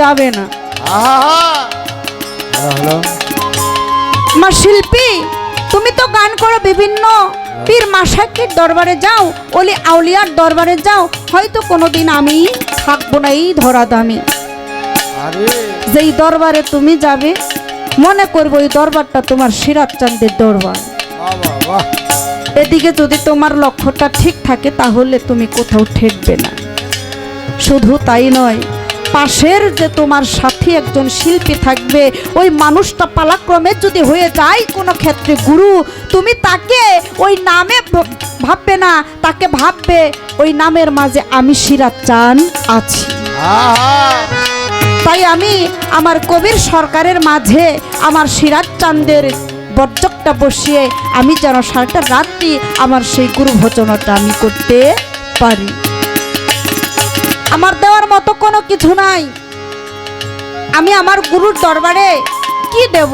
যাবে না। মা শিল্পী, তুমি তো গান করো, বিভিন্ন পীর মাশায়েখের দরবারে যাও, ওলি আউলিয়ার দরবারে যাও, হয়তো কোনোদিন আমি থাকবো না এই ধরা দামে। যেই দরবারে তুমি যাবে মনে করবো এই দরবারটা তোমার সিরাত চাঁদের দরবার। এদিকে যদি তোমার লক্ষ্যটা ঠিক থাকে তাহলে তুমি কোথাও ঠেকবে না। শুধু তাই নয়, পাশের যে তোমার সাথী একজন শিল্পী থাকবে, ওই মানুষটা পালাক্রমে যদি হয়ে যায় কোনো ক্ষেত্রে গুরু, তুমি তাকে ওই নামে ভাববে না, তাকে ভাববে ওই নামের মাঝে আমি সিরাত চাঁদ আছি। তাই আমি আমার কবির সরকারের মাঝে আমার সিরাত চাঁদের বর্জকটা বসিয়ে আমি যেন সারাটা রাত্রি আমার সেই গুরু ভজনটা আমি করতে পারি। আমার দেওয়ার মতো কোনো কিছু নাই। আমি আমার গুরুর দরবারে কি দেব?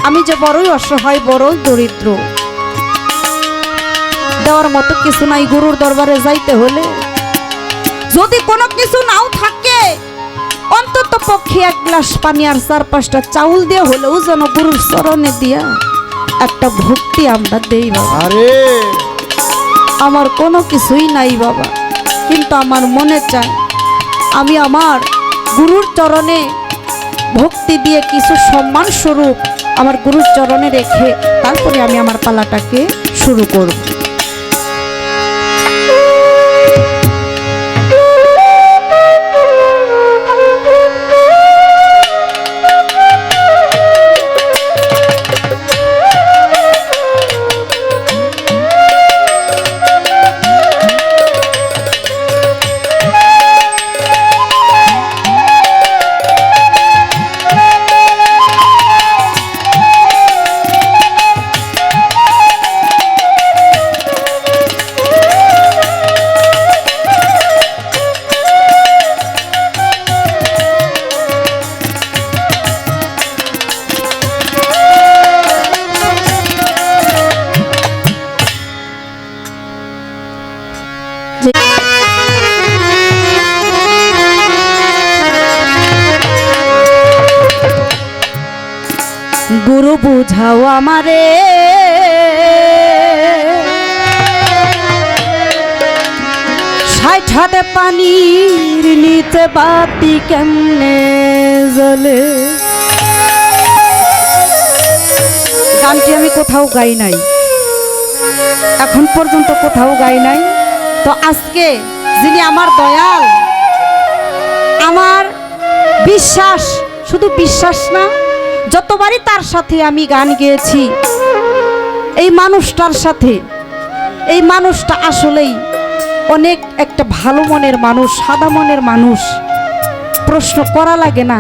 আমি যে বড়ই অসহায়, বড়ই দরিদ্র, দেওয়ার মতো কিছু নাই। গুরুর দরবারে যাইতে হলে যদি কোনো কিছু নাও থাকে, অন্তত পক্ষে এক গ্লাস পানি আর 4-5টা চাউল দিয়ে হলেও যেন গুরুর চরণে দিয়া একটা ভক্তি আমরা দেই বাবা। আমার কোনো কিছুই নাই বাবা, কিন্তু আমার মনে চায় আমি আমার গুরুর চরণে ভক্তি দিয়ে কিছু সম্মান স্বরূপ আমার গুরুর চরণে রেখে তারপরে আমি আমার পালাটাকে শুরু করব। গুরু বুঝাও আমারে, ষাট হাতে পানির নিচে বাতি কেমনে জ্বলে। গানটি আমি কোথাও গাই নাই, এখন পর্যন্ত কোথাও গাই নাই। তো আজকে যিনি আমার দয়াল, আমার বিশ্বাস, শুধু বিশ্বাস না, যতবারই তার সাথে আমি গান গেয়েছি, এই মানুষটার সাথে, এই মানুষটা আসলেই অনেক একটা ভালো মনের মানুষ, সাদা মনের মানুষ, প্রশ্ন করা লাগে না।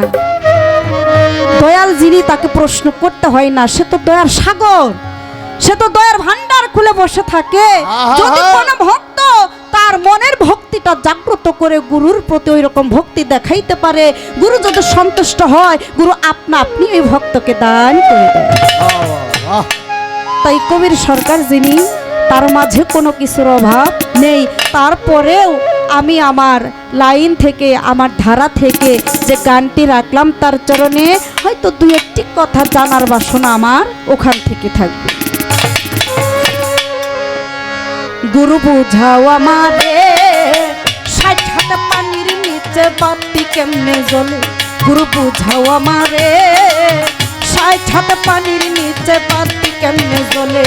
দয়াল যিনি, তাকে প্রশ্ন করতে হয় না, সে তো দয়ার সাগর, সে তো দয়ার ভান্ডার খুলে বসে থাকে। যদি কোনো ভক্ত তার মনের ভক্তিটা জাগ্রত করে গুরুর প্রতি ওই রকম ভক্তি দেখাইতে পারে, গুরু যদি সন্তুষ্ট হয়, গুরু আপনা আপনি ওই ভক্তকে দান করে দেয়। তাই কবির সরকার যিনি, তার মাঝে কোনো কিছুর অভাব নেই, তারপরেও আমি আমার লাইন থেকে, আমার ধারা থেকে যে গানটি রাখলাম তার চরণে, হয়তো 2-1টি কথা জানার বাসনা আমার ওখান থেকে থাকবে। গুরু বুঝাও আমারে, 60 হাতে পানির নিচে বাতি কেমনে জ্বলে। গুরু বুঝাও আমারে, 60 হাতে পানির নিচে বাতি কেমনে জ্বলে।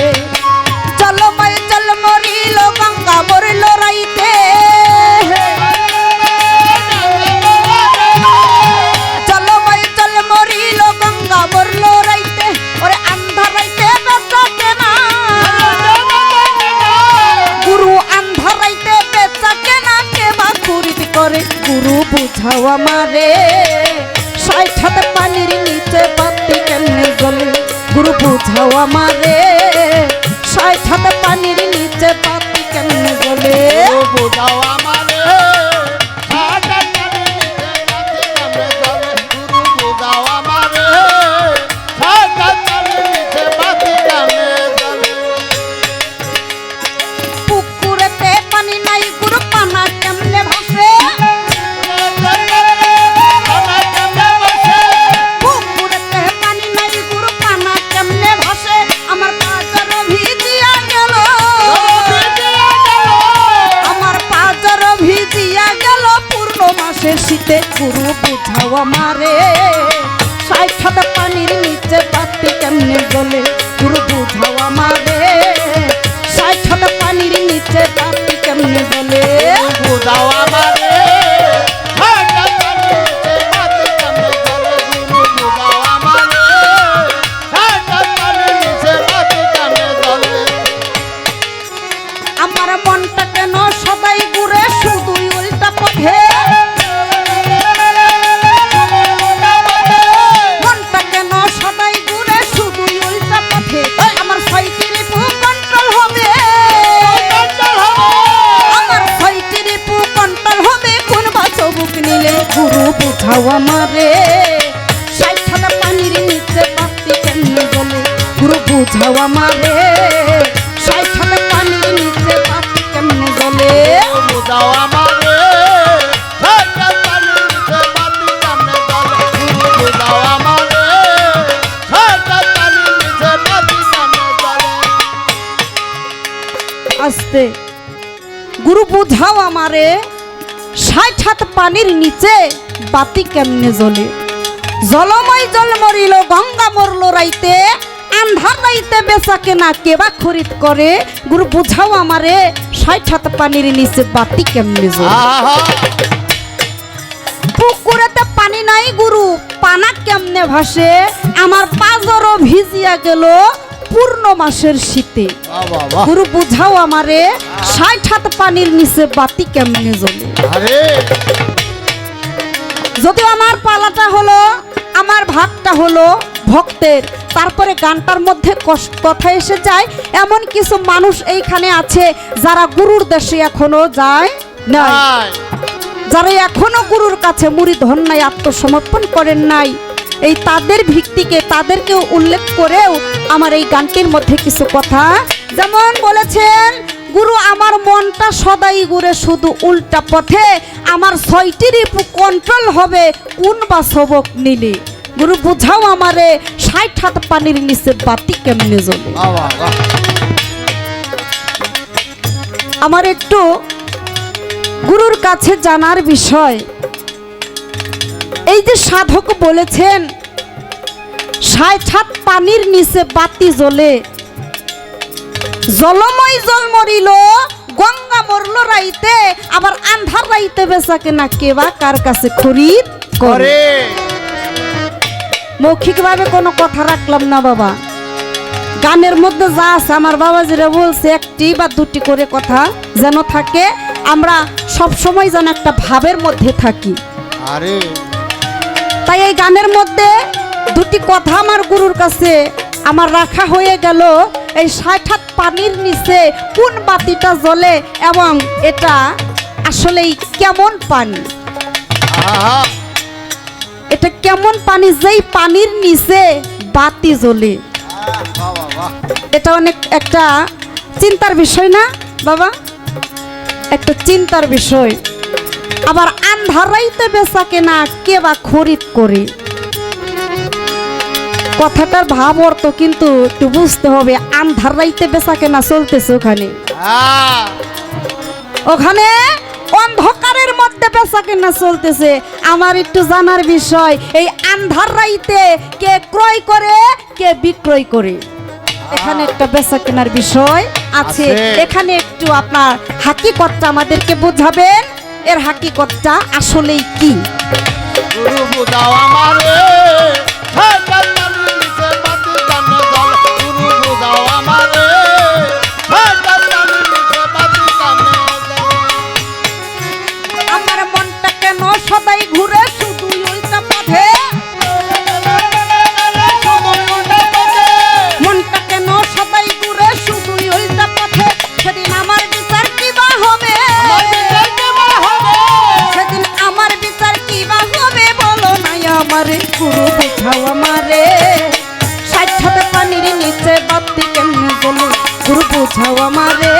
জলময় জল মরিল, গঙ্গা মরিল রাইতে, জলময় জল মরিল, গঙ্গা মরিল রাইতে, ওরে আন্ধার রাইতে বেচা কেনা, গুরু আন্ধার রাইতে বেচা কেনা কে বা খরিদ করে। গুরু বুঝাও আমারে, 60 হাতে পানির নিচে বাতি কেমনে জ্বলে। গুরু বুঝাও আমারে, 60 হাতে পানির নিচে বাতি কেমনে জ্বলে। গুরু বুঝাও আমারে, 60 হাতে পানির নিচে বাতি কেমনে জ্বলে। গুরু বুঝাও আমারে, 60 হাতে পানির নিচে বাতি কেমনে জ্বলে। পুকুরেতে পানি নাই, গুরু পানা কেমনে ভাসে। গুরু বুঝাও আমারে ষাট হাত পানির নিচে বাতি কেমনে জ্বলে গুরু বুঝাও আমারে ষাট হাত পানির নিচে বাতি কেমনে জ্বলে বুঝাও আমারে ষাট হাত পানির নিচে বাতি কেমনে জ্বলে আমার মনটা কেন সদাই ঘুরে শুধুই উল্টা পথে মনটা কেন সদাই ঘুরে শুধুই উল্টা পথে আমার ছয়টি রিপু কন্ট্রোল হবে আমার ছয়টি রিপু কন্ট্রোল হবে কোন বাসবুক নিলে গুরু বুঝাও আমারে ষাট হাত পানির নিচে বাতি কেমনে জ্বলে গুরু বুঝাও আমারে ষাট হাত পানির নিচে বাতি কেমনে জ্বলে বুঝাও আমারে ষাট হাত পানির নিচে বাতি কেমনে জ্বলে বুঝাও আমারে ষাট হাত পানির নিচে বাতি কেমনে জ্বলে আস্তে গুরু বুঝাও আমারে ষাট হাত পানির নিচে বাতি কেমনে জ্বলে জলময় জল মরিল গঙ্গা মরল রাইতে আন্ধার রাইতে বেচা কেনা কেবা খরিদ করে গুরু বুঝাও আমারে ষাট হাত পানির নিচে বাতি কেমনে জ্বলে আহা পুকুরেতে পানি নাই গুরু পানা কেমনে ভাসে আমার পাজরও ভিজিয়া গেল পূর্ণ মাসের শীতে বাবা গুরু বুঝাও আমারে ষাট হাত পানির নিচে বাতি কেমনে জ্বলে আরে যদিও আমার পালাটা হলো আমার ভাগটা হলো ভক্তের তারপরে গানটার মধ্যে কথা এসে যায় এমন কিছু মানুষ এইখানে আছে যারা গুরুর দেশে এখনো যায় না নাই যারা এখনো গুরুর কাছে মুরিদ হন নাই আত্মসমর্পণ করেন নাই এই তাদের ভিত্তিকে তাদেরকে উল্লেখ করেও আমার এই গানটির মধ্যে কিছু কথা যেমন বলেছেন গুরু আমার মনটা সদাই ঘুরে শুধু উল্টা পথে আমার ছয়টি রিপু কন্ট্রোল হবে কোন বা সবক নিলে গুরু বুঝাও আমারে ষাট হাত পানির নিচে বাতি কেমনে জ্বলে বাবা বাহ আমার একটু গুরুর কাছে জানার বিষয় এই যে সাধক বলেছেন ষাট হাত পানির নিচে বাতি জ্বলে জলময় জল মরিল গঙ্গা মরল রাইতে আবার আন্ধার রাইতে বেচা কেনা কেবা কার কাছে খরিদ করে করে মৌখিকভাবে কোনো কথা রাখলাম না বাবা গানের মধ্যে যা আছে আমার বাবা যেটা বলছে একটি বা দুটি করে কথা যেন থাকে আমরা সব সময় যেন একটা ভাবের মধ্যে থাকি আরে তাই এই গানের মধ্যে দুটি কথা আমার গুরুর কাছে আমার রাখা হয়ে গেল এই ষাট হাত পানির নিচে কোন বাতিটা জ্বলে এবং এটা আসলেই কেমন পানি আহা এটা কেমন পানি যেই পানির নিচে বাতি জ্বলে বাবা বাহ এটা অনেক একটা চিন্তার বিষয় না বাবা একটা চিন্তার বিষয় আবার আন্ধার রাইতে বেচা কেনা কে বা খরিদ করে কথাটার ভাব অর্থ কিন্তু একটু বুঝতে হবে আন্ধার রাইতে বেচা কেনা চলতেছে ওখানে আহ ওখানে অন্ধকারের মধ্যে বেচা কেনা চলতেছে আমার একটু জানার বিষয় এই আন্ধার রাইতে কে ক্রয় করে কে বিক্রয় করে এখানে একটা বেচা কেনার বিষয় আছে আছে। এখানে একটু আপনার হাকিকতটা আমাদেরকে বোঝাবেন এর হাকিকতটা আসলেই কি গুরু বুঝাও আমারে ষাট হাত পানির নিচে বাতি কেমনে জ্বলে গুরু বুঝাও আমারে ষাট হাত পানির নিচে বাতি কেমনে জ্বলে আমার মনটা কেন সদাই ঘুরে শুধু উল্টা পথে মনটা কেন সদাই ঘুরে শুধু উল্টা পথে সেদিন আমার বিচার কি বা হবে সেদিন আমার বিচার কি বা হবে বলো নাই আমারে গুরু বুঝাও আমারে ষাট হাত পানির নিচে বাতি কেমনে জ্বলে গুরু বুঝাও আমারে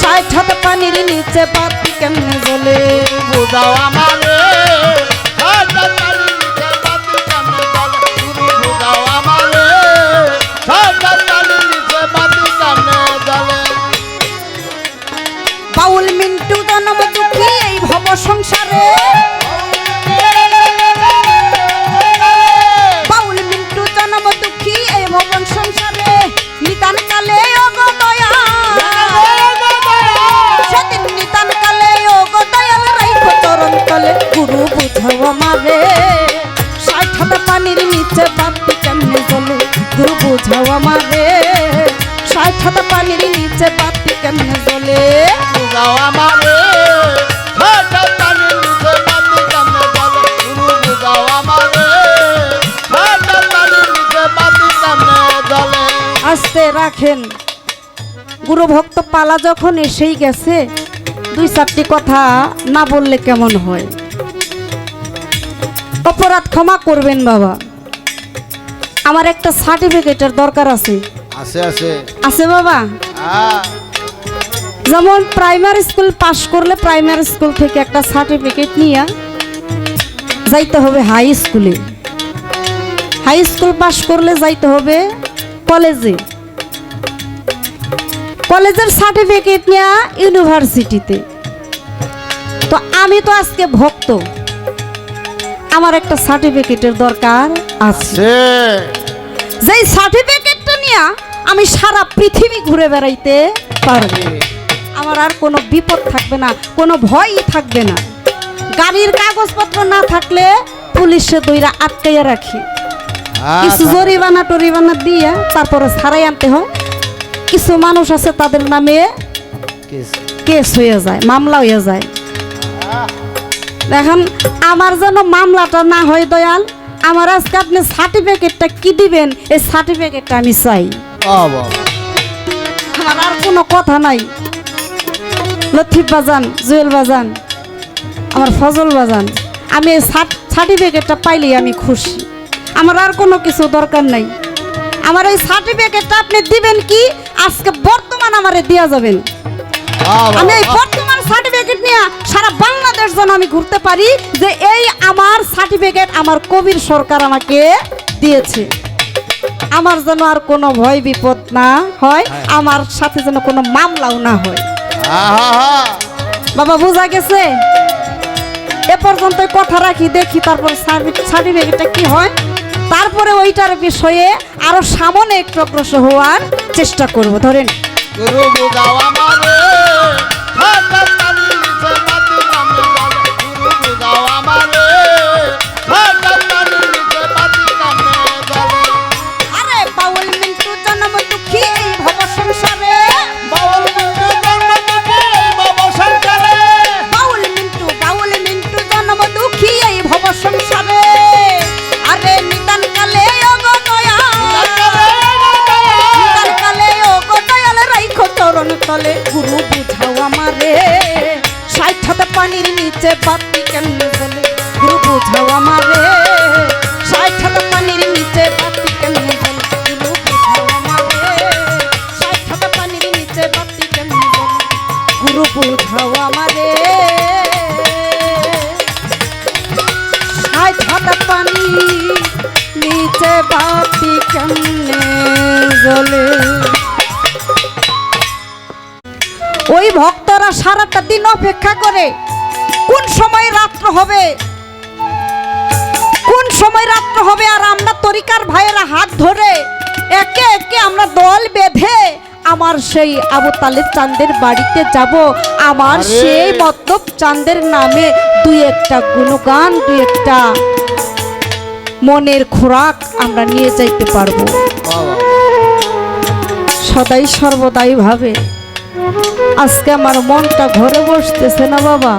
ষাট হাত পানির নিচে বাতি কেমনে জ্বলে বুঝাও আমারে ষাট হাত পানির নিচে বাতি কেমনে জ্বলে গুরু বুঝাও আমারে ষাট হাত পানির নিচে বাতি কেমনে জ্বলে বাউল মিন্টু জনম দুঃখী এই ভব সংসারে আমারে 60 হাত পানির নিচে বাতি কেমনে জ্বলে বুঝাও আমারে ষাটার পানির নিচে বাতি কেমনে জ্বলে গুরু বুঝাও আমারে ষাটার পানির নিচে বাতি কেমনে জ্বলে আস্তে রাখেন। গুরু ভক্ত পালা যখন এসেই গেছে, 2-4টি কথা না বললে কেমন হয়? অপরাধ ক্ষমা করবেন বাবা, আমার একটা সার্টিফিকেটের দরকার আছে। আছে আছে আছে বাবা? যেমন প্রাইমারি স্কুল পাশ করলে প্রাইমারি স্কুল থেকে একটা সার্টিফিকেট নিয়ে যাইতে হবে হাই স্কুলে, হাই স্কুল পাশ করলে যাইতে হবে কলেজে, কলেজের সার্টিফিকেট নিয়ে ইউনিভার্সিটিতে। তো আমি তো আজকে ভক্ত, আমার একটা সার্টিফিকেটের দরকার আছে। যেই সার্টিফিকেটটা নিয়ে আমি সারা পৃথিবী ঘুরে বেড়াইতে পারবো, আমার আর কোনো বিপদ থাকবে না, কোনো ভয়ই থাকবে না। গাড়ির কাগজপত্র না থাকলে পুলিশে দইরা আটকাইয়া রাখি, কিছু জরিমানা টরিমানা দিয়ে তারপরে ছাড়াই আনতে হয়। কিছু মানুষ আছে তাদের নামে কেস হয়ে যায়, মামলা হয়ে যায়। দেখেন আমার যেন মামলাটা না হয় দয়াল, আমার আজকে আপনি সার্টিফিকেটটা কি দিবেন, এই সার্টিফিকেটটা আমি চাই। আমার আর কোনো কথা নাই। লতিফ বাজান, জুয়েল বাজান, আমার ফজল বাজান, আমি এই সার্টিফিকেটটা পাইলেই আমি খুশি, আমার আর কোনো কিছু দরকার নাই। আমার এই সার্টিফিকেটটা আপনি দিবেন কি আজকে বর্তমান আমারে দিয়া যাবেন। আমি এই বর্তমান সার্টিফিকেট নিয়ে সারা বাংলাদেশ যেন আমি ঘুরতে পারি যে এই আমার সার্টিফিকেট আমার কবির সরকার আমাকে দিয়েছে। আমার যেন আর কোনো ভয় বিপদ না হয়, আমার সাথে যেন কোনো মামলাও না হয়। বাবা বোঝা গেছে? এ পর্যন্ত কথা রাখি, দেখি তারপর সার্টিফিকেটটা কি হয়, তারপরে ওইটার বিষয়ে আরো সামনে একটু অগ্রসর হওয়ার চেষ্টা করব। ধরেন গুরু বুঝাও আমারে ষাটার পানির নিচে বাতি কেমনে জ্বলে গুরু বুঝাও আমারে ষাটার পানির নিচে বাতি কেমনে জ্বলে। আরে বাউল মিন্টু জন্ম দুঃখী এই ভব সংসারে, বাউল মিন্টু জন্ম দুঃখী এই ভব সংসারে, বাউল মিন্টু জন্ম দুঃখী এই ভব সংসারে। আরে নিদান কালে ওগো দয়াল, নিদান কালে ওগো দয়াল রাইখো চরণ তলে। গুরু বুঝাও আমারে 60 হাত পানির নিচে বাতি কেমনে জ্বলে, গুরু বুঝাও আমারে 60 হাত পানির নিচে বাতি কেমনে জ্বলে, গুরু বুঝাও আমারে 60 হাত পানির নিচে বাতি কেমনে জ্বলে, গুরু বুঝাও আমারে 60 হাত পানি নিচে বাতি কেমনে জ্বলে। ওই ভক্তরা সারাটা দিন অপেক্ষা করে কোন সময় রাত্র হবে, কোন সময় রাত্র হবে, আর আমরা তরিকার ভাইয়েরা হাত ধরে একে একে আমরা দল বেঁধে আমার সেই আবু তালেব চাঁদের বাড়িতে যাব। আমার সেই মতলব চাঁদের নামে দুই একটা গুণগান, দুই একটা মনের খোরাক আমরা নিয়ে যাইতে পারবো। সদাই সর্বদাই ভাবে আজকে আমার মনটা ঘরে বসতেছে না বাবা,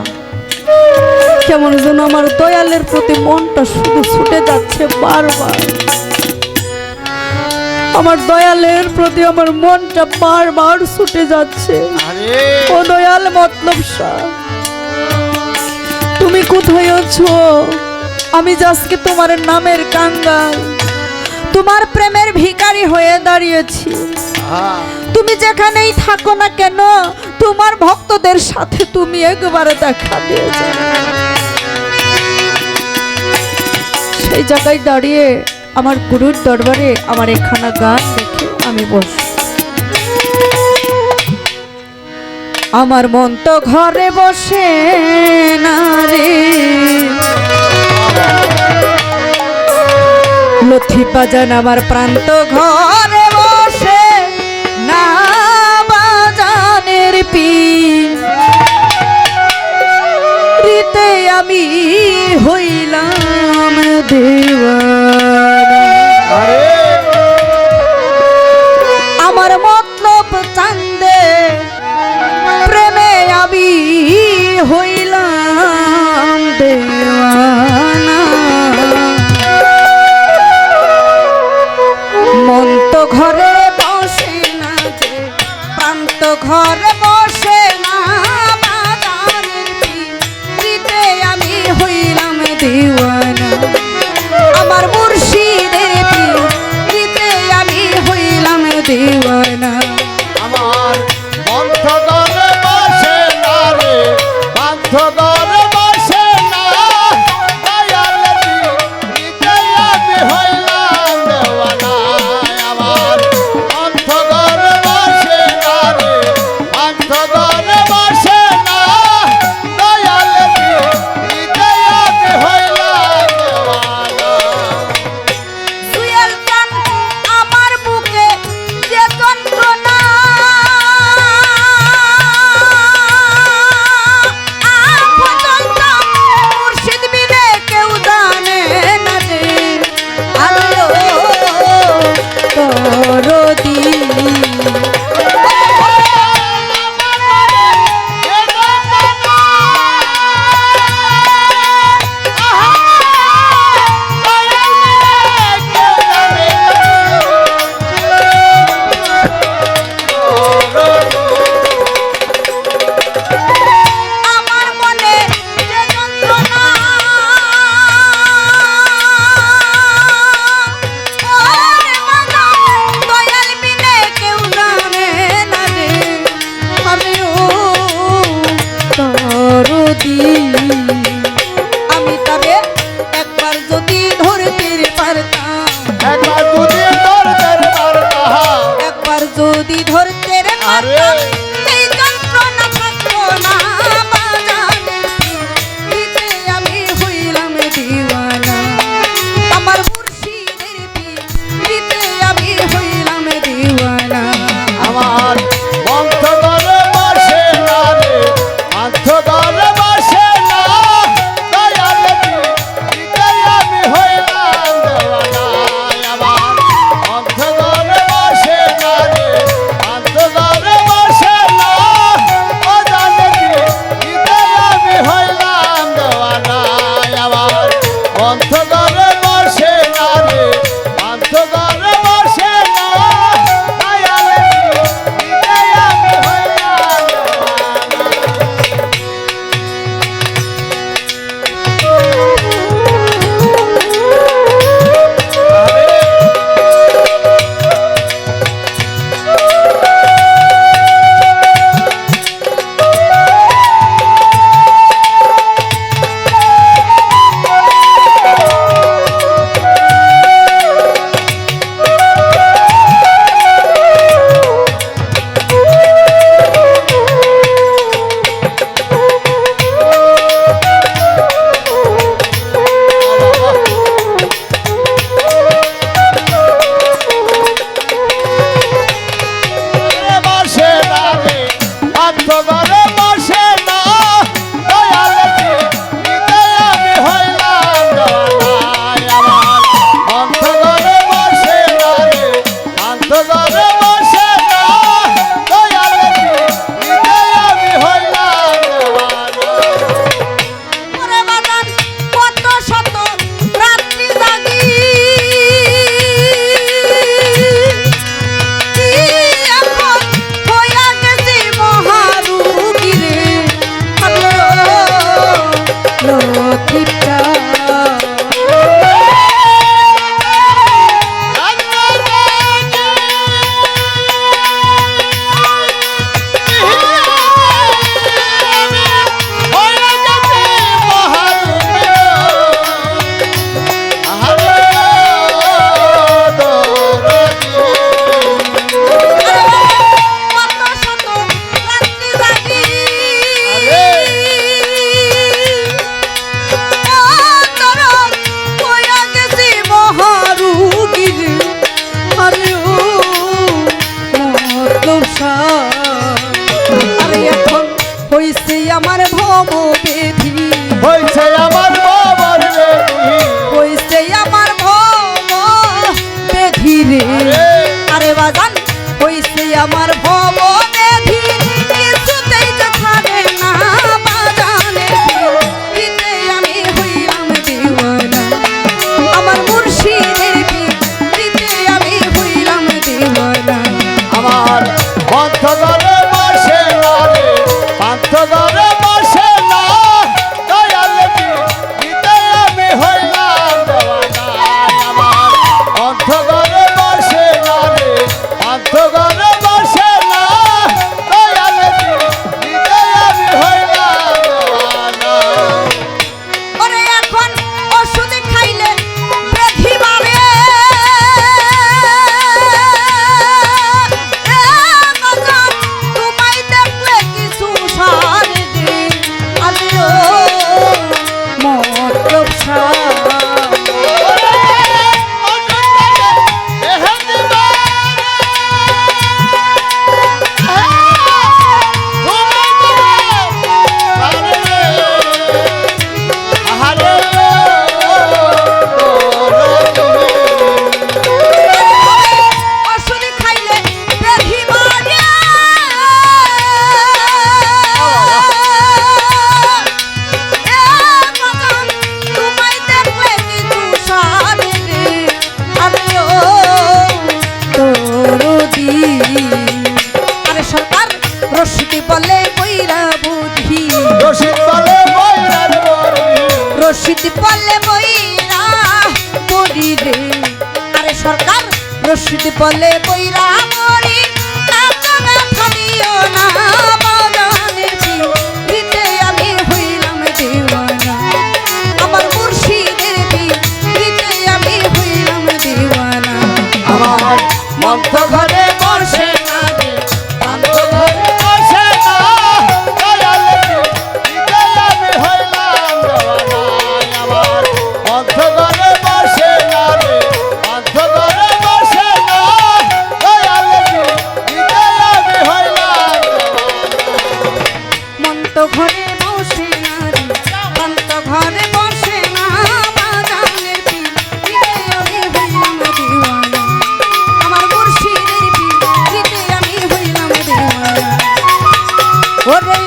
কেমন যেন আমার দয়ালের প্রতি মনটা শুধু ছুটে যাচ্ছে বারবার। আমার দয়ালের প্রতি আমার মনটা বারবার ছুটে যাচ্ছে। ও দয়াল মতলব শাহ, তুমি কোথায় আছো? আমি যে আজকে তোমার নামের কাঙ্গাল, তোমার প্রেমের ভিখারি হয়ে দাঁড়িয়েছি। তুমি যেখানেই থাকো না কেন, তোমার ভক্তদের সাথে তুমি একবারে দেখা দিয়ে যাও। সেই জায়গায় দাঁড়িয়ে আমার গুরুর দরবারে আমার একখানা গান দেখে আমি বস। আমার মন তো ঘরে বসে না রে, লথি বাজান আমার প্রান্ত ঘরে বসে না, বাজানের পিতে আমি হইলাম দেওয়ানা। মুর্শিদ বলে বইরা মরি এত ব্যথা দিও না বাজানের দিতে আমি হইলাম দিওয়ানা আমার মুর্শিদের দিতে আমি হইলাম দিওয়ানা আমার মন তো ঘরে বসে না রে মন তো ঘরে বসে না দয়াল দিতে আমি হইলাম দেওয়ানা আমার মন তো ঘরে বসে না রে মন তো ঘরে বসে না দয়াল দিতে আমি হইলাম মন তো ঘরে বসে না রে মন তো ঘরে বসে না বাজানের দিতে আমি হইলাম দিওয়ানা আমার মুর্শিদের দিতে আমি হইলাম দিওয়ানা ওরে